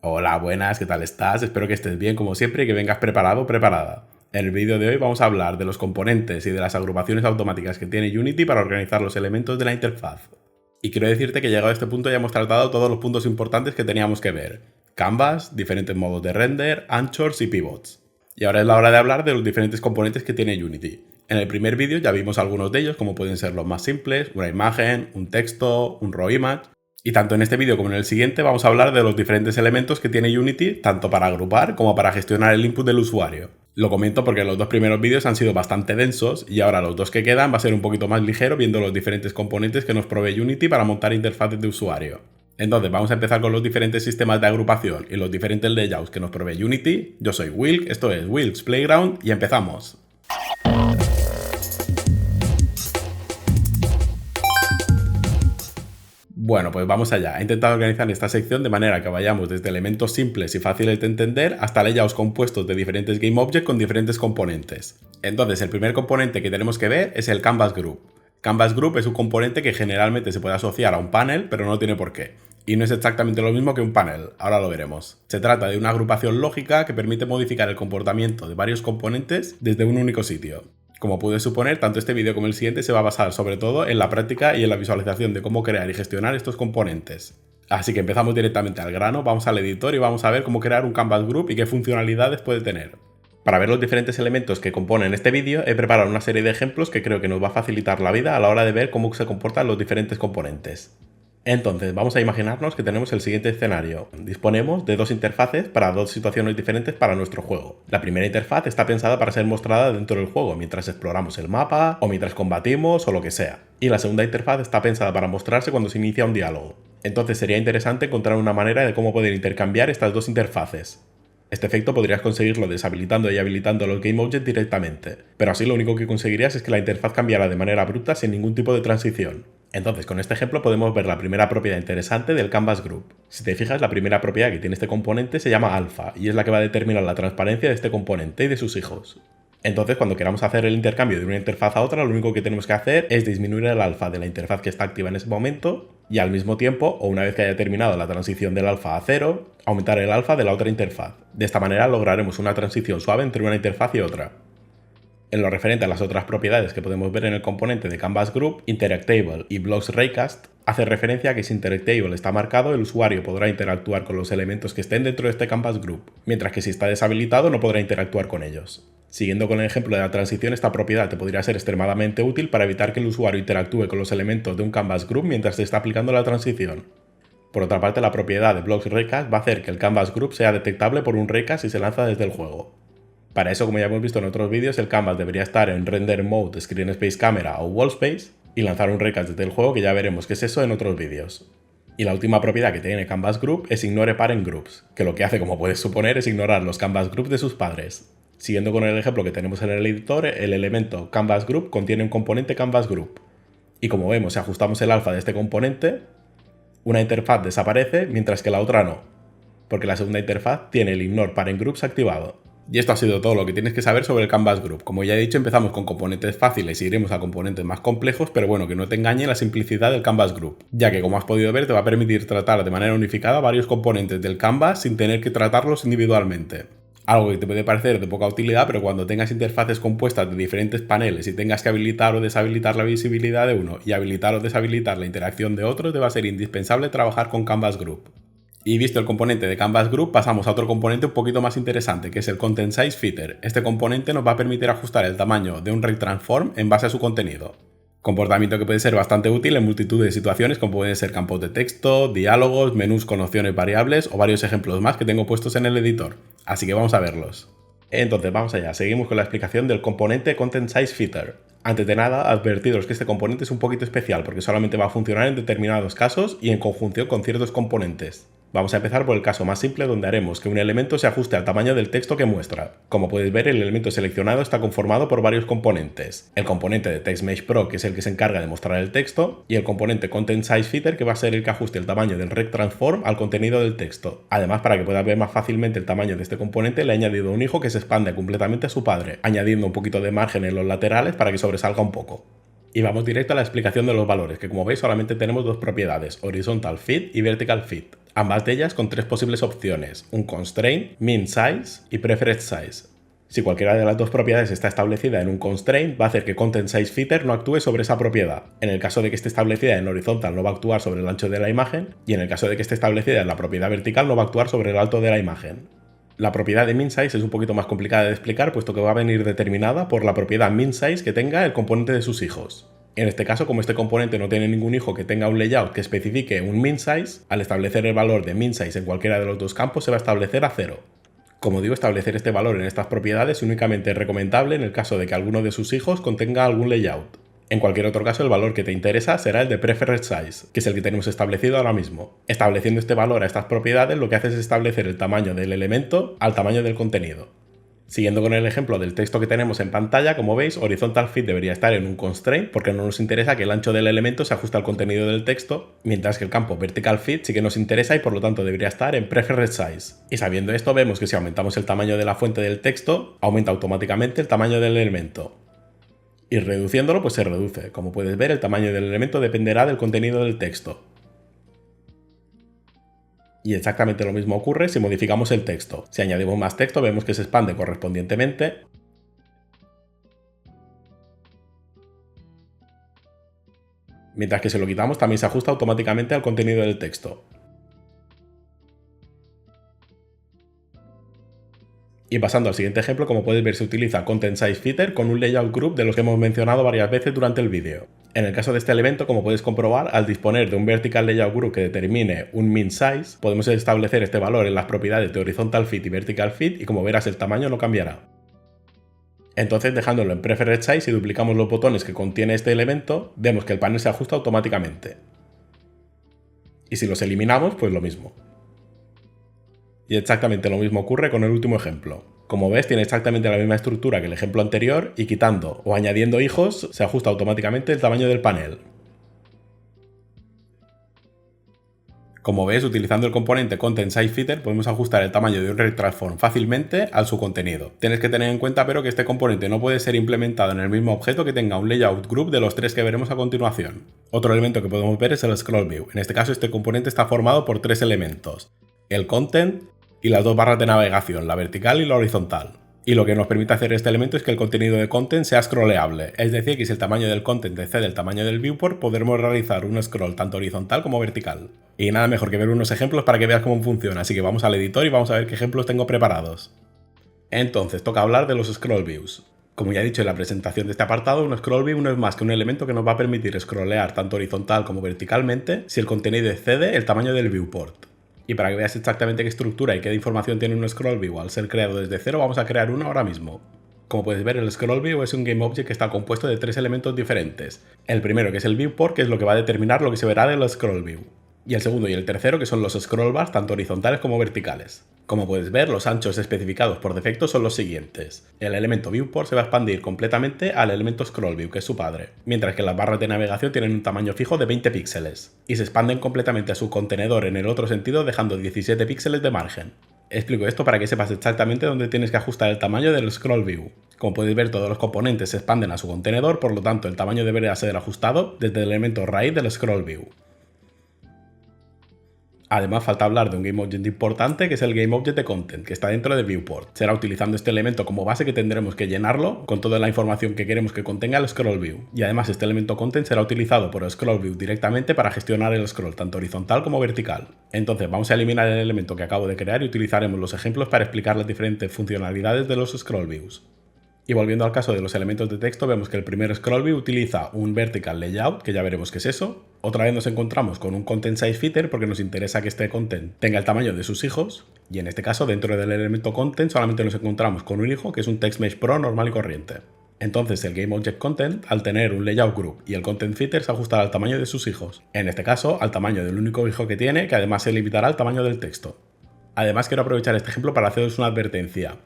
Hola, buenas, ¿qué tal estás? Espero que estés bien como siempre y que vengas preparado o preparada. En el vídeo de hoy vamos a hablar de los componentes y de las agrupaciones automáticas que tiene Unity para organizar los elementos de la interfaz. Y quiero decirte que llegado a este punto ya hemos tratado todos los puntos importantes que teníamos que ver. Canvas, diferentes modos de render, anchors y pivots. Y ahora es la hora de hablar de los diferentes componentes que tiene Unity. En el primer vídeo ya vimos algunos de ellos, como pueden ser los más simples, una imagen, un texto, un raw image. Y tanto en este vídeo como en el siguiente vamos a hablar de los diferentes elementos que tiene Unity, tanto para agrupar como para gestionar el input del usuario. Lo comento porque los dos primeros vídeos han sido bastante densos y ahora los dos que quedan va a ser un poquito más ligero viendo los diferentes componentes que nos provee Unity para montar interfaces de usuario. Entonces vamos a empezar con los diferentes sistemas de agrupación y los diferentes layouts que nos provee Unity. Yo soy Wilk, esto es Wilk's Playground y empezamos. Bueno, pues vamos allá. He intentado organizar esta sección de manera que vayamos desde elementos simples y fáciles de entender hasta layouts compuestos de diferentes GameObjects con diferentes componentes. Entonces, el primer componente que tenemos que ver es el Canvas Group. Canvas Group es un componente que generalmente se puede asociar a un panel, pero no tiene por qué. Y no es exactamente lo mismo que un panel, ahora lo veremos. Se trata de una agrupación lógica que permite modificar el comportamiento de varios componentes desde un único sitio. Como puedes suponer, tanto este vídeo como el siguiente se va a basar sobre todo en la práctica y en la visualización de cómo crear y gestionar estos componentes. Así que empezamos directamente al grano, vamos al editor y vamos a ver cómo crear un Canvas Group y qué funcionalidades puede tener. Para ver los diferentes elementos que componen este vídeo he preparado una serie de ejemplos que creo que nos va a facilitar la vida a la hora de ver cómo se comportan los diferentes componentes. Entonces, vamos a imaginarnos que tenemos el siguiente escenario. Disponemos de dos interfaces para dos situaciones diferentes para nuestro juego. La primera interfaz está pensada para ser mostrada dentro del juego, mientras exploramos el mapa, o mientras combatimos, o lo que sea. Y la segunda interfaz está pensada para mostrarse cuando se inicia un diálogo. Entonces sería interesante encontrar una manera de cómo poder intercambiar estas dos interfaces. Este efecto podrías conseguirlo deshabilitando y habilitando los GameObjects directamente, pero así lo único que conseguirías es que la interfaz cambiara de manera abrupta sin ningún tipo de transición. Entonces, con este ejemplo podemos ver la primera propiedad interesante del Canvas Group. Si te fijas, la primera propiedad que tiene este componente se llama alfa y es la que va a determinar la transparencia de este componente y de sus hijos. Entonces, cuando queramos hacer el intercambio de una interfaz a otra, lo único que tenemos que hacer es disminuir el alfa de la interfaz que está activa en ese momento y al mismo tiempo, o una vez que haya terminado la transición del alfa a 0, aumentar el alfa de la otra interfaz. De esta manera lograremos una transición suave entre una interfaz y otra. En lo referente a las otras propiedades que podemos ver en el componente de Canvas Group, Interactable y Blocks Raycast hace referencia a que si Interactable está marcado, el usuario podrá interactuar con los elementos que estén dentro de este Canvas Group, mientras que si está deshabilitado no podrá interactuar con ellos. Siguiendo con el ejemplo de la transición, esta propiedad te podría ser extremadamente útil para evitar que el usuario interactúe con los elementos de un Canvas Group mientras se está aplicando la transición. Por otra parte, la propiedad de Blocks Raycast va a hacer que el Canvas Group sea detectable por un Raycast si se lanza desde el juego. Para eso, como ya hemos visto en otros vídeos, el canvas debería estar en Render Mode, Screen Space Camera o Wall Space y lanzar un Raycast desde el juego, que ya veremos qué es eso en otros vídeos. Y la última propiedad que tiene Canvas Group es Ignore Parent Groups, que lo que hace, como puedes suponer, es ignorar los Canvas Groups de sus padres. Siguiendo con el ejemplo que tenemos en el editor, el elemento Canvas Group contiene un componente Canvas Group. Y como vemos, si ajustamos el alfa de este componente, una interfaz desaparece mientras que la otra no, porque la segunda interfaz tiene el Ignore Parent Groups activado. Y esto ha sido todo lo que tienes que saber sobre el Canvas Group. Como ya he dicho, empezamos con componentes fáciles y iremos a componentes más complejos, pero bueno, que no te engañe la simplicidad del Canvas Group, ya que como has podido ver te va a permitir tratar de manera unificada varios componentes del Canvas sin tener que tratarlos individualmente. Algo que te puede parecer de poca utilidad, pero cuando tengas interfaces compuestas de diferentes paneles y tengas que habilitar o deshabilitar la visibilidad de uno y habilitar o deshabilitar la interacción de otro, te va a ser indispensable trabajar con Canvas Group. Y visto el componente de Canvas Group, pasamos a otro componente un poquito más interesante, que es el Content Size Fitter. Este componente nos va a permitir ajustar el tamaño de un Rect Transform en base a su contenido. Comportamiento que puede ser bastante útil en multitud de situaciones, como pueden ser campos de texto, diálogos, menús con opciones variables o varios ejemplos más que tengo puestos en el editor. Así que vamos a verlos. Entonces vamos allá, seguimos con la explicación del componente Content Size Fitter. Antes de nada, advertiros que este componente es un poquito especial porque solamente va a funcionar en determinados casos y en conjunción con ciertos componentes. Vamos a empezar por el caso más simple, donde haremos que un elemento se ajuste al tamaño del texto que muestra. Como puedes ver, el elemento seleccionado está conformado por varios componentes. El componente de TextMesh Pro, que es el que se encarga de mostrar el texto, y el componente Content Size Fitter, que va a ser el que ajuste el tamaño del Rect Transform al contenido del texto. Además, para que puedas ver más fácilmente el tamaño de este componente, le he añadido un hijo que se expande completamente a su padre, añadiendo un poquito de margen en los laterales para que sobresalga un poco. Y vamos directo a la explicación de los valores, que como veis solamente tenemos dos propiedades, Horizontal Fit y Vertical Fit. ambas de ellas con tres posibles opciones, un constraint, min size y preferred size. Si cualquiera de las dos propiedades está establecida en un constraint, va a hacer que content size fitter no actúe sobre esa propiedad. En el caso de que esté establecida en horizontal no va a actuar sobre el ancho de la imagen, y en el caso de que esté establecida en la propiedad vertical no va a actuar sobre el alto de la imagen. La propiedad de min size es un poquito más complicada de explicar, puesto que va a venir determinada por la propiedad min size que tenga el componente de sus hijos. En este caso, como este componente no tiene ningún hijo que tenga un layout que especifique un min size, al establecer el valor de min size en cualquiera de los dos campos se va a establecer a 0. Como digo, establecer este valor en estas propiedades únicamente es recomendable en el caso de que alguno de sus hijos contenga algún layout. En cualquier otro caso, el valor que te interesa será el de preferred size, que es el que tenemos establecido ahora mismo. Estableciendo este valor a estas propiedades, lo que hace es establecer el tamaño del elemento al tamaño del contenido. Siguiendo con el ejemplo del texto que tenemos en pantalla, como veis, horizontal fit debería estar en un constraint porque no nos interesa que el ancho del elemento se ajuste al contenido del texto, mientras que el campo vertical fit sí que nos interesa y por lo tanto debería estar en preferred size. Y sabiendo esto, vemos que si aumentamos el tamaño de la fuente del texto, aumenta automáticamente el tamaño del elemento. Y reduciéndolo, pues se reduce. Como puedes ver, el tamaño del elemento dependerá del contenido del texto. Y exactamente lo mismo ocurre si modificamos el texto. Si añadimos más texto, vemos que se expande correspondientemente. Mientras que si lo quitamos, también se ajusta automáticamente al contenido del texto. Y pasando al siguiente ejemplo, como puedes ver, se utiliza Content Size Fitter con un layout group de los que hemos mencionado varias veces durante el vídeo. En el caso de este elemento, como puedes comprobar, al disponer de un Vertical Layout Group que determine un min size, podemos establecer este valor en las propiedades de Horizontal Fit y Vertical Fit y como verás el tamaño no cambiará. Entonces, dejándolo en Preferred Size, si duplicamos los botones que contiene este elemento, vemos que el panel se ajusta automáticamente. Y si los eliminamos, pues lo mismo. Y exactamente lo mismo ocurre con el último ejemplo. Como ves, tiene exactamente la misma estructura que el ejemplo anterior y quitando o añadiendo hijos se ajusta automáticamente el tamaño del panel. Como ves, utilizando el componente Content Size Fitter podemos ajustar el tamaño de un Rect Transform fácilmente a su contenido. Tienes que tener en cuenta pero que este componente no puede ser implementado en el mismo objeto que tenga un Layout Group de los tres que veremos a continuación. Otro elemento que podemos ver es el Scroll View. En este caso este componente está formado por tres elementos: el Content y las dos barras de navegación, la vertical y la horizontal. Y lo que nos permite hacer este elemento es que el contenido de content sea scrolleable, es decir, que si el tamaño del content excede el tamaño del viewport, podremos realizar un scroll tanto horizontal como vertical. Y nada mejor que ver unos ejemplos para que veas cómo funciona, así que vamos al editor y vamos a ver qué ejemplos tengo preparados. Entonces, toca hablar de los scroll views. Como ya he dicho en la presentación de este apartado, un scroll view no es más que un elemento que nos va a permitir scrollear tanto horizontal como verticalmente si el contenido excede el tamaño del viewport. Y para que veas exactamente qué estructura y qué información tiene un scroll view al ser creado desde cero, vamos a crear uno ahora mismo. Como puedes ver, el scroll view es un GameObject que está compuesto de tres elementos diferentes. El primero, que es el viewport, que es lo que va a determinar lo que se verá del scroll view. Y el segundo y el tercero, que son los scroll bars, tanto horizontales como verticales. Como puedes ver, los anchos especificados por defecto son los siguientes. El elemento viewport se va a expandir completamente al elemento scroll view, que es su padre, mientras que las barras de navegación tienen un tamaño fijo de 20 píxeles, y se expanden completamente a su contenedor en el otro sentido, dejando 17 píxeles de margen. Explico esto para que sepas exactamente dónde tienes que ajustar el tamaño del scroll view. Como puedes ver, todos los componentes se expanden a su contenedor, por lo tanto el tamaño debería ser ajustado desde el elemento raíz del scroll view. Además, falta hablar de un GameObject importante, que es el GameObject de Content, que está dentro de Viewport. Será utilizando este elemento como base que tendremos que llenarlo con toda la información que queremos que contenga el Scroll View. Y además este elemento Content será utilizado por el Scroll View directamente para gestionar el scroll, tanto horizontal como vertical. Entonces vamos a eliminar el elemento que acabo de crear y utilizaremos los ejemplos para explicar las diferentes funcionalidades de los Scroll Views. Y volviendo al caso de los elementos de texto, vemos que el primer scroll view utiliza un vertical layout, que ya veremos qué es eso. Otra vez nos encontramos con un content size fitter porque nos interesa que este content tenga el tamaño de sus hijos. Y en este caso, dentro del elemento content, solamente nos encontramos con un hijo que es un TextMesh Pro normal y corriente. Entonces el GameObject Content, al tener un layout group y el content fitter, se ajustará al tamaño de sus hijos. En este caso, al tamaño del único hijo que tiene, que además se limitará al tamaño del texto. Además, quiero aprovechar este ejemplo para haceros una advertencia.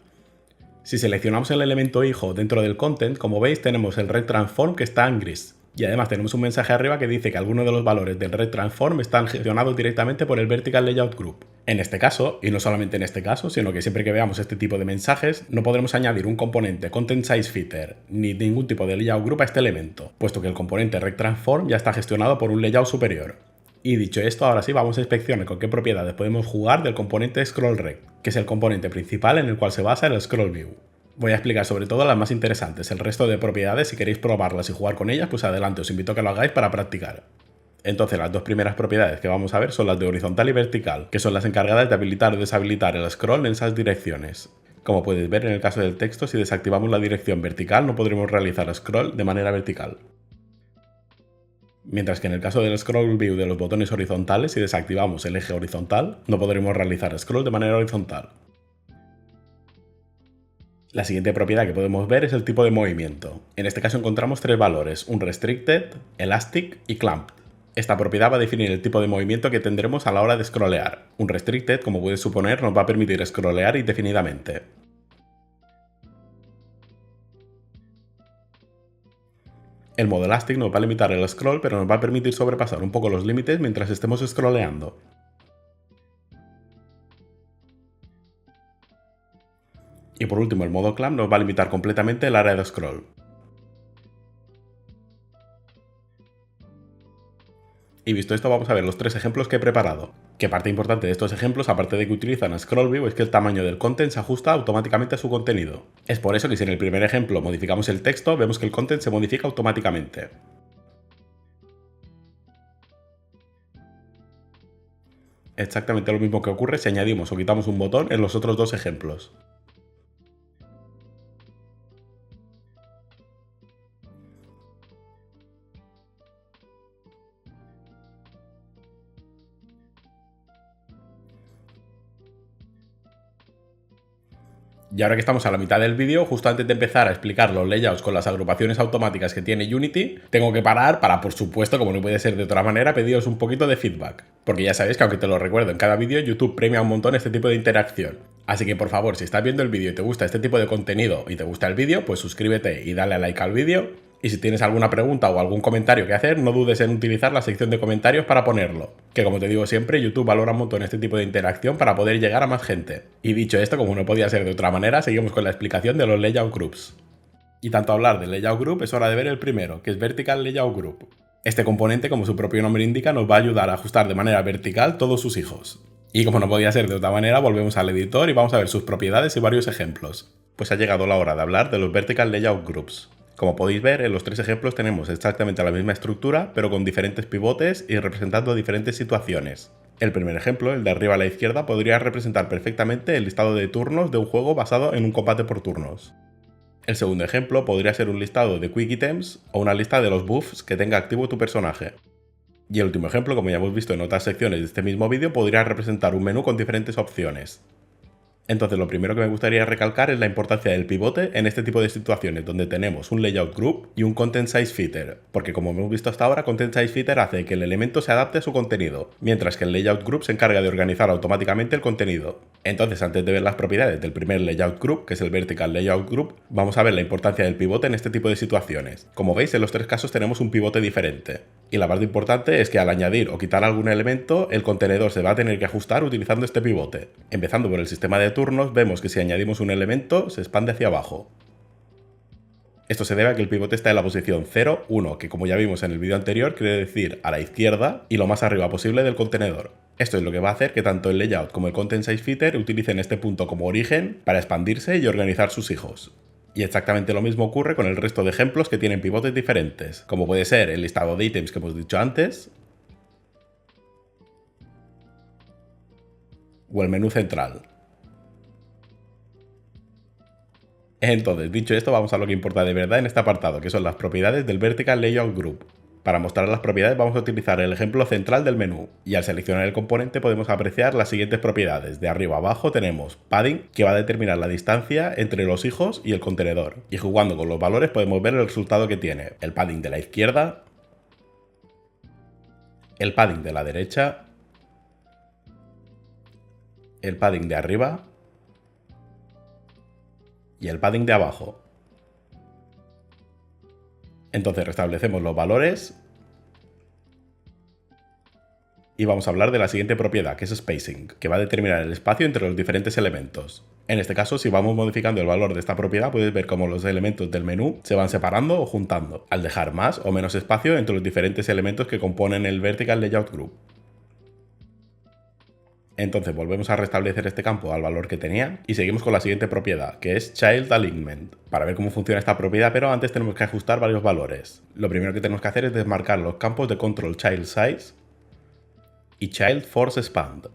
Si seleccionamos el elemento hijo dentro del content, como veis tenemos el Rect Transform que está en gris. Y además tenemos un mensaje arriba que dice que algunos de los valores del Rect Transform están gestionados directamente por el Vertical Layout Group. En este caso, y no solamente en este caso, sino que siempre que veamos este tipo de mensajes, no podremos añadir un componente Content Size Fitter ni ningún tipo de Layout Group a este elemento, puesto que el componente Rect Transform ya está gestionado por un layout superior. Y dicho esto, ahora sí vamos a inspeccionar con qué propiedades podemos jugar del componente ScrollRect, que es el componente principal en el cual se basa el Scroll View. Voy a explicar sobre todo las más interesantes, el resto de propiedades si queréis probarlas y jugar con ellas, pues adelante, os invito a que lo hagáis para practicar. Entonces las dos primeras propiedades que vamos a ver son las de horizontal y vertical, que son las encargadas de habilitar o deshabilitar el scroll en esas direcciones. Como puedes ver en el caso del texto, si desactivamos la dirección vertical no podremos realizar scroll de manera vertical. Mientras que en el caso del scroll view de los botones horizontales, si desactivamos el eje horizontal, no podremos realizar scroll de manera horizontal. La siguiente propiedad que podemos ver es el tipo de movimiento. En este caso encontramos tres valores, un restricted, elastic y clamped. Esta propiedad va a definir el tipo de movimiento que tendremos a la hora de scrollear. Un restricted, como puedes suponer, nos va a permitir scrollear indefinidamente. El modo elastic nos va a limitar el scroll, pero nos va a permitir sobrepasar un poco los límites mientras estemos scrolleando. Y por último, el modo clamp nos va a limitar completamente el área de scroll. Y visto esto, vamos a ver los tres ejemplos que he preparado. Que parte importante de estos ejemplos, aparte de que utilizan Scroll View, es que el tamaño del content se ajusta automáticamente a su contenido. Es por eso que si en el primer ejemplo modificamos el texto, vemos que el content se modifica automáticamente. Exactamente lo mismo que ocurre si añadimos o quitamos un botón en los otros dos ejemplos. Y ahora que estamos a la mitad del vídeo, justo antes de empezar a explicar los layouts con las agrupaciones automáticas que tiene Unity, tengo que parar para, por supuesto, como no puede ser de otra manera, pediros un poquito de feedback. Porque ya sabéis que aunque te lo recuerdo en cada vídeo, YouTube premia un montón este tipo de interacción. Así que por favor, si estás viendo el vídeo y te gusta este tipo de contenido y te gusta el vídeo, pues suscríbete y dale a like al vídeo. Y si tienes alguna pregunta o algún comentario que hacer, no dudes en utilizar la sección de comentarios para ponerlo. Que como te digo siempre, YouTube valora un montón este tipo de interacción para poder llegar a más gente. Y dicho esto, como no podía ser de otra manera, seguimos con la explicación de los Layout Groups. Y tanto hablar de Layout Group, es hora de ver el primero, que es Vertical Layout Group. Este componente, como su propio nombre indica, nos va a ayudar a ajustar de manera vertical todos sus hijos. Y como no podía ser de otra manera, volvemos al editor y vamos a ver sus propiedades y varios ejemplos. Pues ha llegado la hora de hablar de los Vertical Layout Groups. Como podéis ver, en los tres ejemplos tenemos exactamente la misma estructura, pero con diferentes pivotes y representando diferentes situaciones. El primer ejemplo, el de arriba a la izquierda, podría representar perfectamente el listado de turnos de un juego basado en un combate por turnos. El segundo ejemplo podría ser un listado de Quick Items o una lista de los buffs que tenga activo tu personaje. Y el último ejemplo, como ya hemos visto en otras secciones de este mismo vídeo, podría representar un menú con diferentes opciones. Entonces lo primero que me gustaría recalcar es la importancia del pivote en este tipo de situaciones donde tenemos un layout group y un content size fitter, porque como hemos visto hasta ahora, content size fitter hace que el elemento se adapte a su contenido, mientras que el layout group se encarga de organizar automáticamente el contenido. Entonces, antes de ver las propiedades del primer layout group, que es el vertical layout group, vamos a ver la importancia del pivote en este tipo de situaciones. Como veis, en los tres casos tenemos un pivote diferente. Y la parte importante es que al añadir o quitar algún elemento, el contenedor se va a tener que ajustar utilizando este pivote. Empezando por el sistema de turnos, vemos que si añadimos un elemento, se expande hacia abajo. Esto se debe a que el pivote está en la posición 0, 1, que como ya vimos en el vídeo anterior, quiere decir a la izquierda y lo más arriba posible del contenedor. Esto es lo que va a hacer que tanto el layout como el content size fitter utilicen este punto como origen para expandirse y organizar sus hijos. Y exactamente lo mismo ocurre con el resto de ejemplos que tienen pivotes diferentes, como puede ser el listado de ítems que hemos dicho antes, o el menú central. Entonces, dicho esto, vamos a lo que importa de verdad en este apartado, que son las propiedades del Vertical Layout Group. Para mostrar las propiedades vamos a utilizar el ejemplo central del menú, y al seleccionar el componente podemos apreciar las siguientes propiedades. De arriba a abajo tenemos padding, que va a determinar la distancia entre los hijos y el contenedor, y jugando con los valores podemos ver el resultado que tiene. El padding de la izquierda, el padding de la derecha, el padding de arriba y el padding de abajo. Entonces restablecemos los valores y vamos a hablar de la siguiente propiedad, que es spacing, que va a determinar el espacio entre los diferentes elementos. En este caso, si vamos modificando el valor de esta propiedad, puedes ver cómo los elementos del menú se van separando o juntando, al dejar más o menos espacio entre los diferentes elementos que componen el Vertical Layout Group. Entonces volvemos a restablecer este campo al valor que tenía y seguimos con la siguiente propiedad, que es Child Alignment, para ver cómo funciona esta propiedad, pero antes tenemos que ajustar varios valores. Lo primero que tenemos que hacer es desmarcar los campos de Control Child Size y Child Force Expand,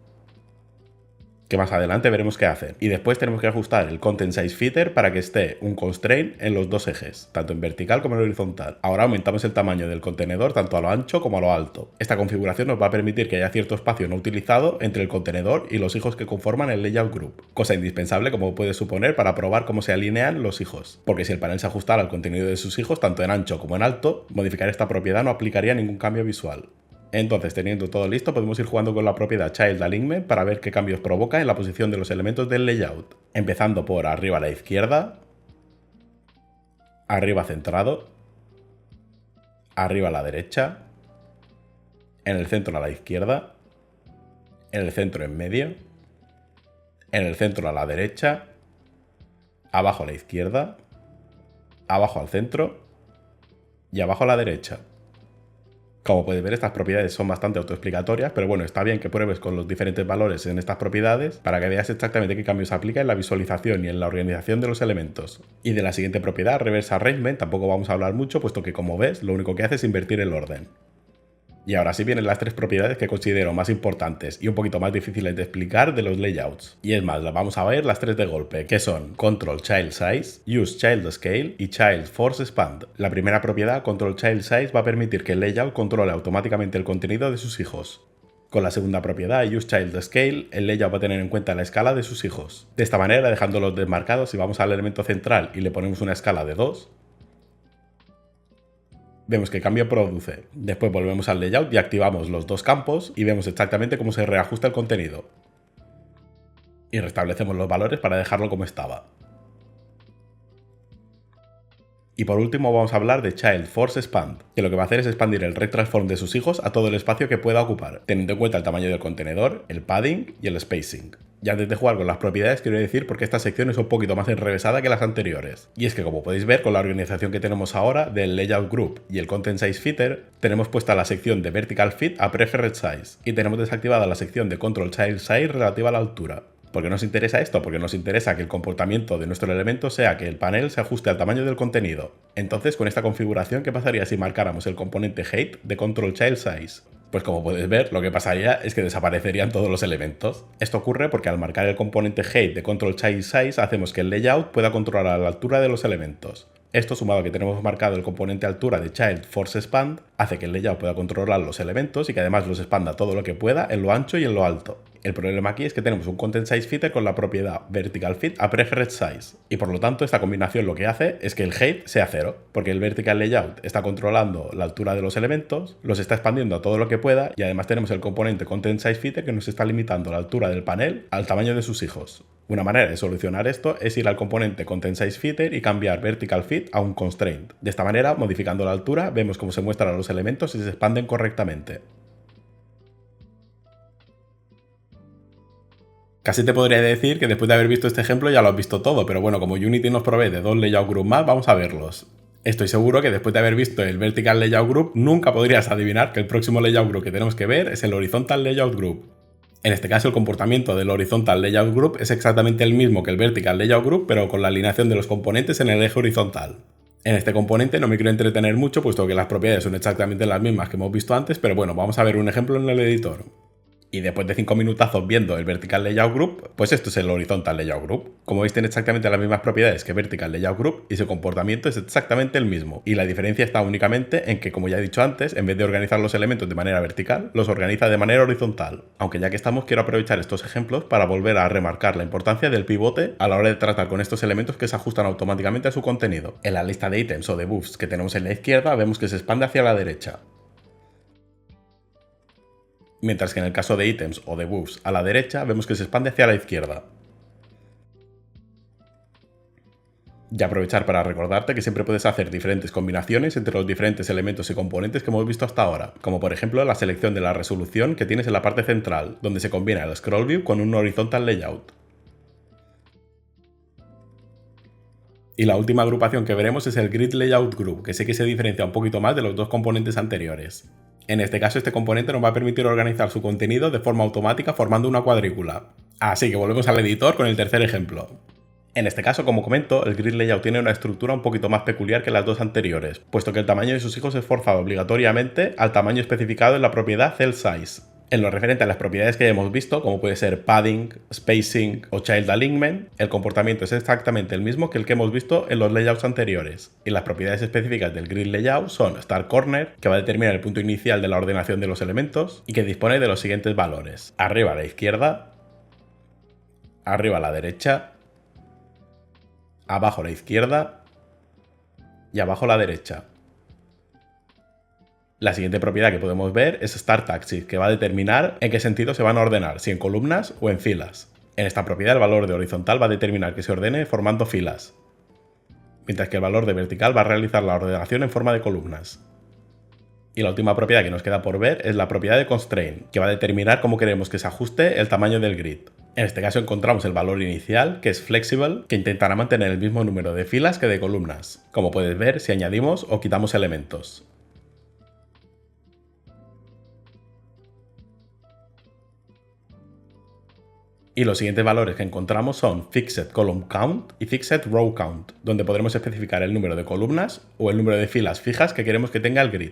que más adelante veremos qué hacer. Y después tenemos que ajustar el Content Size Feeder para que esté un constraint en los dos ejes, tanto en vertical como en horizontal. Ahora aumentamos el tamaño del contenedor tanto a lo ancho como a lo alto. Esta configuración nos va a permitir que haya cierto espacio no utilizado entre el contenedor y los hijos que conforman el layout group, cosa indispensable como puede suponer para probar cómo se alinean los hijos, porque si el panel se ajustara al contenido de sus hijos tanto en ancho como en alto, modificar esta propiedad no aplicaría ningún cambio visual. Entonces, teniendo todo listo, podemos ir jugando con la propiedad Child Alignment para ver qué cambios provoca en la posición de los elementos del layout. Empezando por arriba a la izquierda, arriba centrado, arriba a la derecha, en el centro a la izquierda, en el centro en medio, en el centro a la derecha, abajo a la izquierda, abajo al centro y abajo a la derecha. Como puedes ver, estas propiedades son bastante autoexplicatorias, pero bueno, está bien que pruebes con los diferentes valores en estas propiedades para que veas exactamente qué cambios aplica en la visualización y en la organización de los elementos. Y de la siguiente propiedad, Reverse Arrangement, tampoco vamos a hablar mucho, puesto que como ves, lo único que hace es invertir el orden. Y ahora sí vienen las tres propiedades que considero más importantes y un poquito más difíciles de explicar de los layouts. Y es más, las vamos a ver las tres de golpe, que son Control Child Size, Use Child Scale y Child Force Expand. La primera propiedad, Control Child Size, va a permitir que el layout controle automáticamente el contenido de sus hijos. Con la segunda propiedad, Use Child Scale, el layout va a tener en cuenta la escala de sus hijos. De esta manera, dejándolos desmarcados, si vamos al elemento central y le ponemos una escala de 2, vemos qué cambio produce. Después volvemos al layout y activamos los dos campos y vemos exactamente cómo se reajusta el contenido. Y restablecemos los valores para dejarlo como estaba. Y por último vamos a hablar de Child Force Expand, que lo que va a hacer es expandir el rect transform de sus hijos a todo el espacio que pueda ocupar, teniendo en cuenta el tamaño del contenedor, el padding y el spacing. Y antes de jugar con las propiedades quiero decir porque esta sección es un poquito más enrevesada que las anteriores. Y es que como podéis ver con la organización que tenemos ahora del Layout Group y el Content Size Feeder, tenemos puesta la sección de Vertical Fit a Preferred Size y tenemos desactivada la sección de Control Child Size relativa a la altura. ¿Por qué nos interesa esto? Porque nos interesa que el comportamiento de nuestro elemento sea que el panel se ajuste al tamaño del contenido. Entonces, con esta configuración, ¿qué pasaría si marcáramos el componente Height de Control Child Size? Pues como puedes ver, lo que pasaría es que desaparecerían todos los elementos. Esto ocurre porque al marcar el componente Height de Control Child Size hacemos que el layout pueda controlar la altura de los elementos. Esto, sumado a que tenemos marcado el componente altura de Child Force Expand, hace que el layout pueda controlar los elementos y que además los expanda todo lo que pueda en lo ancho y en lo alto. El problema aquí es que tenemos un Content Size Feeder con la propiedad Vertical Fit a Preferred Size, y por lo tanto esta combinación lo que hace es que el height sea 0, porque el Vertical Layout está controlando la altura de los elementos, los está expandiendo a todo lo que pueda, y además tenemos el componente Content Size Feeder que nos está limitando la altura del panel al tamaño de sus hijos. Una manera de solucionar esto es ir al componente Content Size Feeder y cambiar Vertical Fit a un Constraint. De esta manera, modificando la altura, vemos cómo se muestran los elementos y se expanden correctamente. Casi te podría decir que después de haber visto este ejemplo ya lo has visto todo, pero bueno, como Unity nos provee de dos Layout Group más, vamos a verlos. Estoy seguro que después de haber visto el Vertical Layout Group, nunca podrías adivinar que el próximo Layout Group que tenemos que ver es el Horizontal Layout Group. En este caso, el comportamiento del Horizontal Layout Group es exactamente el mismo que el Vertical Layout Group, pero con la alineación de los componentes en el eje horizontal. En este componente no me quiero entretener mucho, puesto que las propiedades son exactamente las mismas que hemos visto antes, pero bueno, vamos a ver un ejemplo en el editor. Y después de 5 minutazos viendo el Vertical Layout Group, pues esto es el Horizontal Layout Group. Como veis, tiene exactamente las mismas propiedades que Vertical Layout Group y su comportamiento es exactamente el mismo. Y la diferencia está únicamente en que, como ya he dicho antes, en vez de organizar los elementos de manera vertical, los organiza de manera horizontal. Aunque ya que estamos, quiero aprovechar estos ejemplos para volver a remarcar la importancia del pivote a la hora de tratar con estos elementos que se ajustan automáticamente a su contenido. En la lista de ítems o de buffs que tenemos en la izquierda, vemos que se expande hacia la derecha. Mientras que en el caso de ítems o de buffs a la derecha, vemos que se expande hacia la izquierda. Y aprovechar para recordarte que siempre puedes hacer diferentes combinaciones entre los diferentes elementos y componentes que hemos visto hasta ahora, como por ejemplo la selección de la resolución que tienes en la parte central, donde se combina el Scroll View con un Horizontal Layout. Y la última agrupación que veremos es el Grid Layout Group, que sé que se diferencia un poquito más de los dos componentes anteriores. En este caso, este componente nos va a permitir organizar su contenido de forma automática formando una cuadrícula. Así que volvemos al editor con el tercer ejemplo. En este caso, como comento, el grid layout tiene una estructura un poquito más peculiar que las dos anteriores, puesto que el tamaño de sus hijos es forzado obligatoriamente al tamaño especificado en la propiedad cell size. En lo referente a las propiedades que ya hemos visto, como puede ser padding, spacing o child alignment, el comportamiento es exactamente el mismo que el que hemos visto en los layouts anteriores. Y las propiedades específicas del grid layout son start corner, que va a determinar el punto inicial de la ordenación de los elementos, y que dispone de los siguientes valores: arriba a la izquierda, arriba a la derecha, abajo a la izquierda y abajo a la derecha. La siguiente propiedad que podemos ver es Start Axis, que va a determinar en qué sentido se van a ordenar, si en columnas o en filas. En esta propiedad el valor de horizontal va a determinar que se ordene formando filas, mientras que el valor de vertical va a realizar la ordenación en forma de columnas. Y la última propiedad que nos queda por ver es la propiedad de Constraint, que va a determinar cómo queremos que se ajuste el tamaño del grid. En este caso encontramos el valor inicial, que es Flexible, que intentará mantener el mismo número de filas que de columnas, como puedes ver si añadimos o quitamos elementos. Y los siguientes valores que encontramos son Fixed Column Count y Fixed Row Count, donde podremos especificar el número de columnas o el número de filas fijas que queremos que tenga el grid.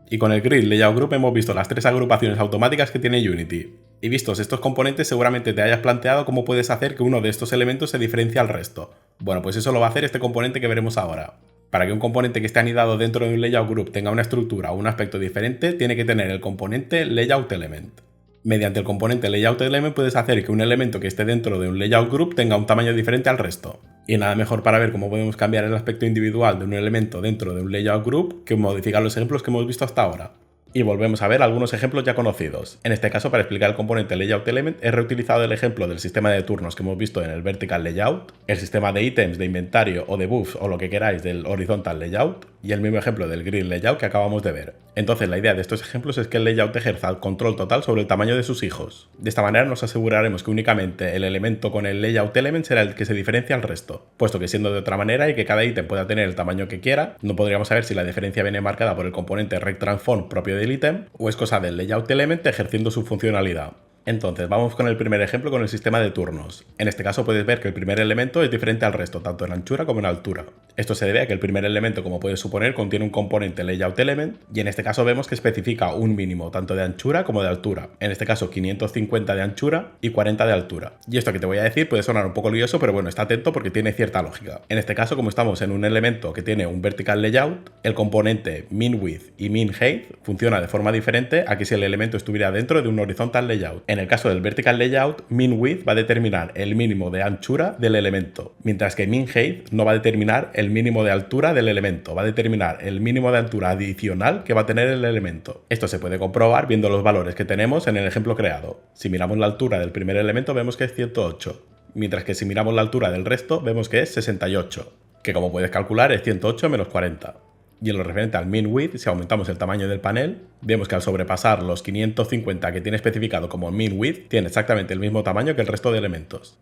Y con el Grid Layout Group hemos visto las tres agrupaciones automáticas que tiene Unity. Y vistos estos componentes, seguramente te hayas planteado cómo puedes hacer que uno de estos elementos se diferencie al resto. Bueno, pues eso lo va a hacer este componente que veremos ahora. Para que un componente que esté anidado dentro de un Layout Group tenga una estructura o un aspecto diferente, tiene que tener el componente Layout Element. Mediante el componente Layout Element puedes hacer que un elemento que esté dentro de un Layout Group tenga un tamaño diferente al resto. Y nada mejor para ver cómo podemos cambiar el aspecto individual de un elemento dentro de un Layout Group que modificar los ejemplos que hemos visto hasta ahora. Y volvemos a ver algunos ejemplos ya conocidos. En este caso, para explicar el componente Layout Element, he reutilizado el ejemplo del sistema de turnos que hemos visto en el Vertical Layout, el sistema de ítems, de inventario o de buffs o lo que queráis del Horizontal Layout, y el mismo ejemplo del Grid Layout que acabamos de ver. Entonces, la idea de estos ejemplos es que el layout ejerza el control total sobre el tamaño de sus hijos. De esta manera nos aseguraremos que únicamente el elemento con el Layout Element será el que se diferencia al resto, puesto que siendo de otra manera y que cada ítem pueda tener el tamaño que quiera, no podríamos saber si la diferencia viene marcada por el componente RecTransform propio del ítem o es cosa del Layout Element ejerciendo su funcionalidad. Entonces, vamos con el primer ejemplo con el sistema de turnos. En este caso puedes ver que el primer elemento es diferente al resto, tanto en anchura como en altura. Esto se debe a que el primer elemento, como puedes suponer, contiene un componente Layout Element, y en este caso vemos que especifica un mínimo tanto de anchura como de altura. En este caso 550 de anchura y 40 de altura. Y esto que te voy a decir puede sonar un poco lioso, pero bueno, está atento porque tiene cierta lógica. En este caso, como estamos en un elemento que tiene un Vertical Layout, el componente MinWidth y MinHeight funciona de forma diferente a que si el elemento estuviera dentro de un Horizontal Layout. En el caso del Vertical Layout, MinWidth va a determinar el mínimo de anchura del elemento, mientras que MinHeight no va a determinar el mínimo de altura del elemento, va a determinar el mínimo de altura adicional que va a tener el elemento. Esto se puede comprobar viendo los valores que tenemos en el ejemplo creado. Si miramos la altura del primer elemento vemos que es 108, mientras que si miramos la altura del resto vemos que es 68, que como puedes calcular es 108 menos 40. Y en lo referente al MinWidth, si aumentamos el tamaño del panel, vemos que al sobrepasar los 550 que tiene especificado como MinWidth, tiene exactamente el mismo tamaño que el resto de elementos.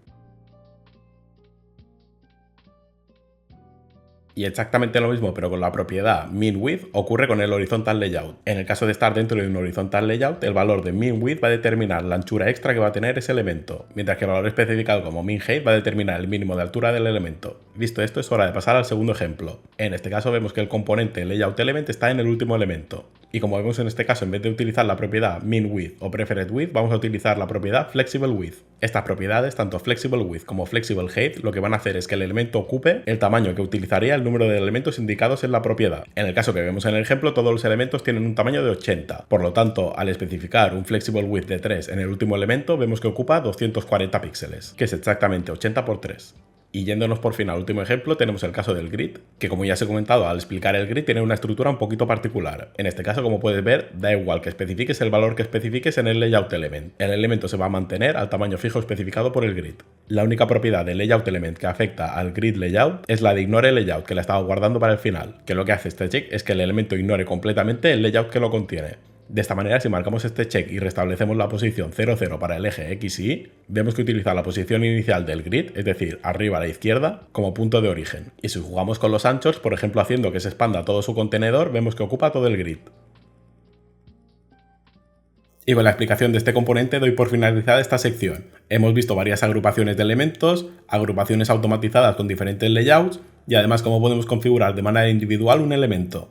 Y exactamente lo mismo, pero con la propiedad MinWidth, ocurre con el Horizontal Layout. En el caso de estar dentro de un Horizontal Layout, el valor de MinWidth va a determinar la anchura extra que va a tener ese elemento, mientras que el valor especificado como MinHeight va a determinar el mínimo de altura del elemento. Visto esto, es hora de pasar al segundo ejemplo. En este caso vemos que el componente Layout Element está en el último elemento. Y como vemos en este caso, en vez de utilizar la propiedad MinWidth o Preferred Width, vamos a utilizar la propiedad Flexible Width. Estas propiedades, tanto Flexible Width como Flexible Height, lo que van a hacer es que el elemento ocupe el tamaño que utilizaría el número de elementos indicados en la propiedad. En el caso que vemos en el ejemplo, todos los elementos tienen un tamaño de 80. Por lo tanto, al especificar un Flexible Width de 3 en el último elemento, vemos que ocupa 240 píxeles, que es exactamente 80 por 3. Y yéndonos por fin al último ejemplo, tenemos el caso del grid, que como ya os he comentado al explicar el grid tiene una estructura un poquito particular. En este caso, como puedes ver, da igual que especifiques el valor que especifiques en el Layout Element. El elemento se va a mantener al tamaño fijo especificado por el grid. La única propiedad del Layout Element que afecta al Grid Layout es la de Ignore Layout, que la estaba guardando para el final, que lo que hace este check es que el elemento ignore completamente el layout que lo contiene. De esta manera, si marcamos este check y restablecemos la posición 00 para el eje X y Y, vemos que utiliza la posición inicial del grid, es decir, arriba a la izquierda, como punto de origen. Y si jugamos con los anchos, por ejemplo haciendo que se expanda todo su contenedor, vemos que ocupa todo el grid. Y con la explicación de este componente doy por finalizada esta sección. Hemos visto varias agrupaciones de elementos, agrupaciones automatizadas con diferentes layouts y además cómo podemos configurar de manera individual un elemento.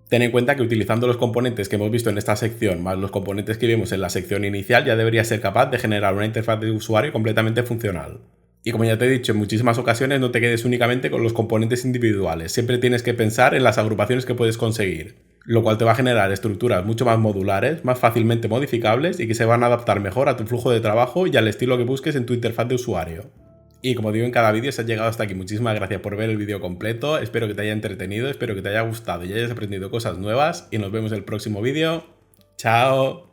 Ten en cuenta que utilizando los componentes que hemos visto en esta sección más los componentes que vimos en la sección inicial ya deberías ser capaz de generar una interfaz de usuario completamente funcional. Y como ya te he dicho en muchísimas ocasiones, no te quedes únicamente con los componentes individuales, siempre tienes que pensar en las agrupaciones que puedes conseguir, lo cual te va a generar estructuras mucho más modulares, más fácilmente modificables y que se van a adaptar mejor a tu flujo de trabajo y al estilo que busques en tu interfaz de usuario. Y como digo en cada vídeo, si has llegado hasta aquí, muchísimas gracias por ver el vídeo completo, espero que te haya entretenido, espero que te haya gustado y hayas aprendido cosas nuevas y nos vemos en el próximo vídeo. ¡Chao!